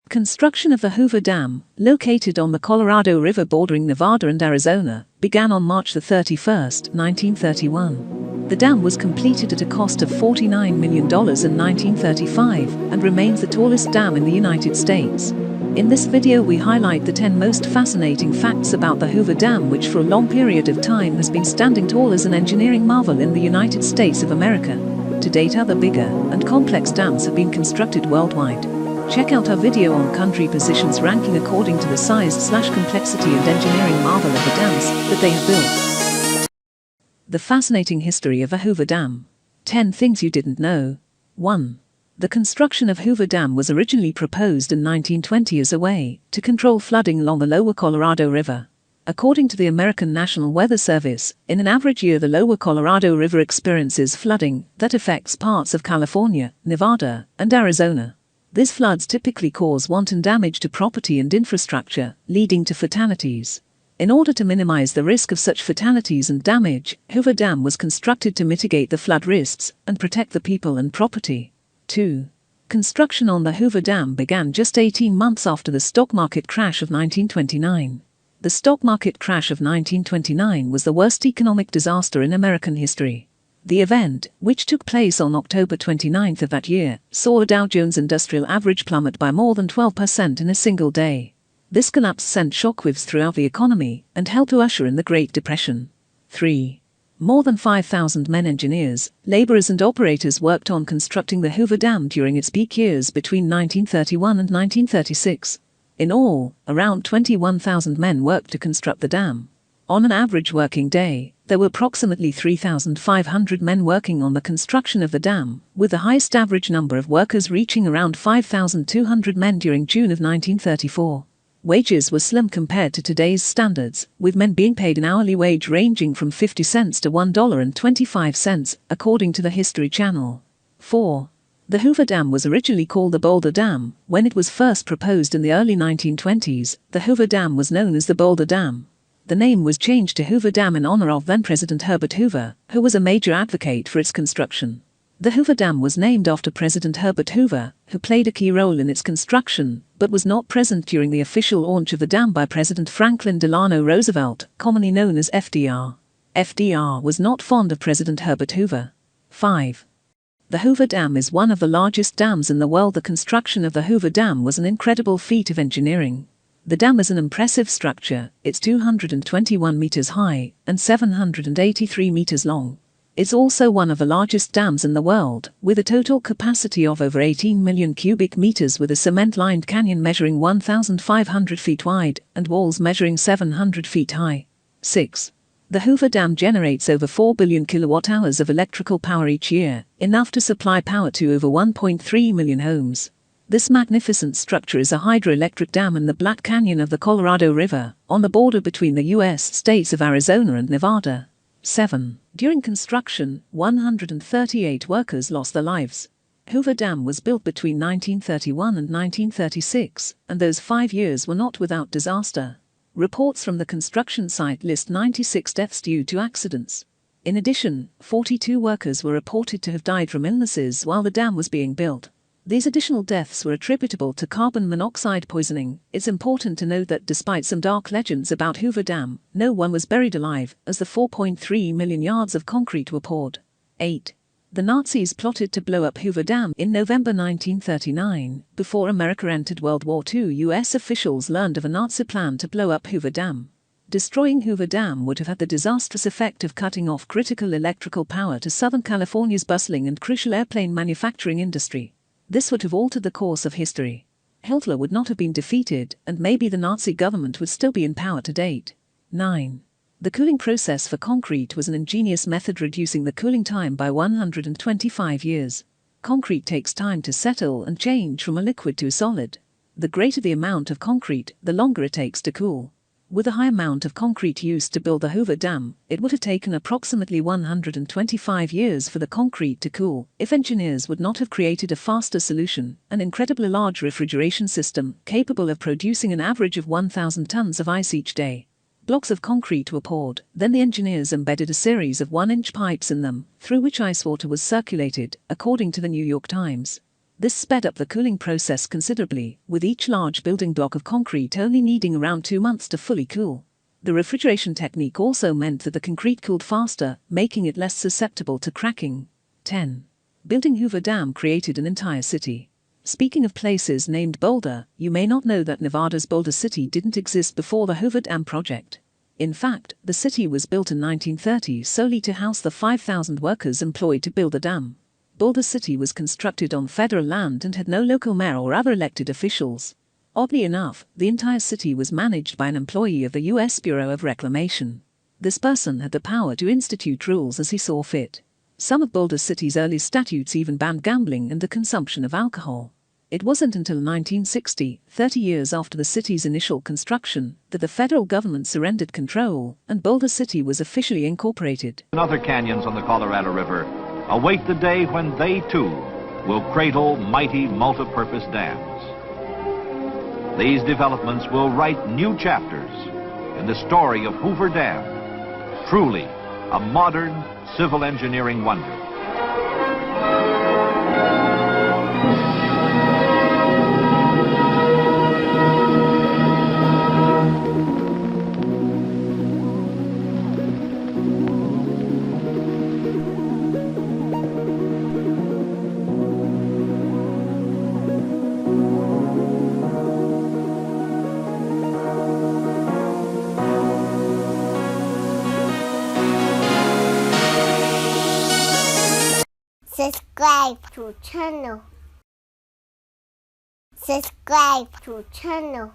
Construction of the Hoover Dam, located on the Colorado River bordering Nevada and Arizona, began on March 31, 1931. The dam was completed at a cost of $49 million in 1935 and remains the tallest dam in the United States. In this video we highlight the 10 most fascinating facts about the Hoover Dam, which for a long period of time has been standing tall as an engineering marvel in the United States of America. To date, other bigger and complex dams have been constructed worldwide. Check out our video on country positions ranking according to the size/complexity and engineering marvel of the dams that they have built. The fascinating history of a Hoover Dam. 10 things you didn't know. 1. The construction of Hoover Dam was originally proposed in 1920 as a way to control flooding along the lower Colorado River. According to the American National Weather Service, in an average year the lower Colorado River experiences flooding that affects parts of California, Nevada, and Arizona. These floods typically cause wanton damage to property and infrastructure, leading to fatalities. In order to minimize the risk of such fatalities and damage, Hoover Dam was constructed to mitigate the flood risks and protect the people and property. 2. Construction on the Hoover Dam began just 18 months after the stock market crash of 1929. The stock market crash of 1929 was the worst economic disaster in American history. The event, which took place on October 29 of that year, saw a Dow Jones Industrial Average plummet by more than 12% in a single day. This collapse sent shockwaves throughout the economy and helped to usher in the Great Depression. 3. More than 5,000 men engineers, laborers and operators worked on constructing the Hoover Dam during its peak years between 1931 and 1936. In all, around 21,000 men worked to construct the dam. On an average working day, there were approximately 3,500 men working on the construction of the dam, with the highest average number of workers reaching around 5,200 men during June of 1934. Wages were slim compared to today's standards, with men being paid an hourly wage ranging from 50 cents to $1.25, according to the History Channel. 4. The Hoover Dam was originally called the Boulder Dam. When it was first proposed in the early 1920s, the Hoover Dam was known as the Boulder Dam. The name was changed to Hoover Dam in honor of then-President Herbert Hoover, who was a major advocate for its construction. The Hoover Dam was named after President Herbert Hoover, who played a key role in its construction, but was not present during the official launch of the dam by President Franklin Delano Roosevelt, commonly known as FDR. FDR was not fond of President Herbert Hoover. 5. The Hoover Dam is one of the largest dams in the world. The construction of the Hoover Dam was an incredible feat of engineering. The dam is an impressive structure. It's 221 meters high and 783 meters long. It's also one of the largest dams in the world, with a total capacity of over 18 million cubic meters, with a cement-lined canyon measuring 1,500 feet wide and walls measuring 700 feet high. 6. The Hoover Dam generates over 4 billion kilowatt-hours of electrical power each year, enough to supply power to over 1.3 million homes. This magnificent structure is a hydroelectric dam in the Black Canyon of the Colorado River, on the border between the U.S. states of Arizona and Nevada. 7. During construction, 138 workers lost their lives. Hoover Dam was built between 1931 and 1936, and those 5 years were not without disaster. Reports from the construction site list 96 deaths due to accidents. In addition, 42 workers were reported to have died from illnesses while the dam was being built. These additional deaths were attributable to carbon monoxide poisoning. It's important to note that despite some dark legends about Hoover Dam, no one was buried alive, as the 4.3 million yards of concrete were poured. 8. The Nazis plotted to blow up Hoover Dam in November 1939. Before America entered World War II, U.S. officials learned of a Nazi plan to blow up Hoover Dam. Destroying Hoover Dam would have had the disastrous effect of cutting off critical electrical power to Southern California's bustling and crucial airplane manufacturing industry. This would have altered the course of history. Hitler would not have been defeated, and maybe the Nazi government would still be in power to date. 9. The cooling process for concrete was an ingenious method, reducing the cooling time by 125 years. Concrete takes time to settle and change from a liquid to a solid. The greater the amount of concrete, the longer it takes to cool. With a high amount of concrete used to build the Hoover Dam, it would have taken approximately 125 years for the concrete to cool, if engineers would not have created a faster solution, an incredibly large refrigeration system capable of producing an average of 1,000 tons of ice each day. Blocks of concrete were poured, then the engineers embedded a series of 1-inch pipes in them, through which ice water was circulated, according to the New York Times. This sped up the cooling process considerably, with each large building block of concrete only needing around 2 months to fully cool. The refrigeration technique also meant that the concrete cooled faster, making it less susceptible to cracking. 10. Building Hoover Dam created an entire city. Speaking of places named Boulder, you may not know that Nevada's Boulder City didn't exist before the Hoover Dam project. In fact, the city was built in 1930 solely to house the 5,000 workers employed to build the dam. Boulder City was constructed on federal land and had no local mayor or other elected officials. Oddly enough, the entire city was managed by an employee of the U.S. Bureau of Reclamation. This person had the power to institute rules as he saw fit. Some of Boulder City's early statutes even banned gambling and the consumption of alcohol. It wasn't until 1960, 30 years after the city's initial construction, that the federal government surrendered control and Boulder City was officially incorporated. Other canyons on the Colorado River await the day when they too will cradle mighty multi-purpose dams. These developments will write new chapters in the story of Hoover Dam, truly a modern civil engineering wonder. Subscribe to channel. Subscribe to channel.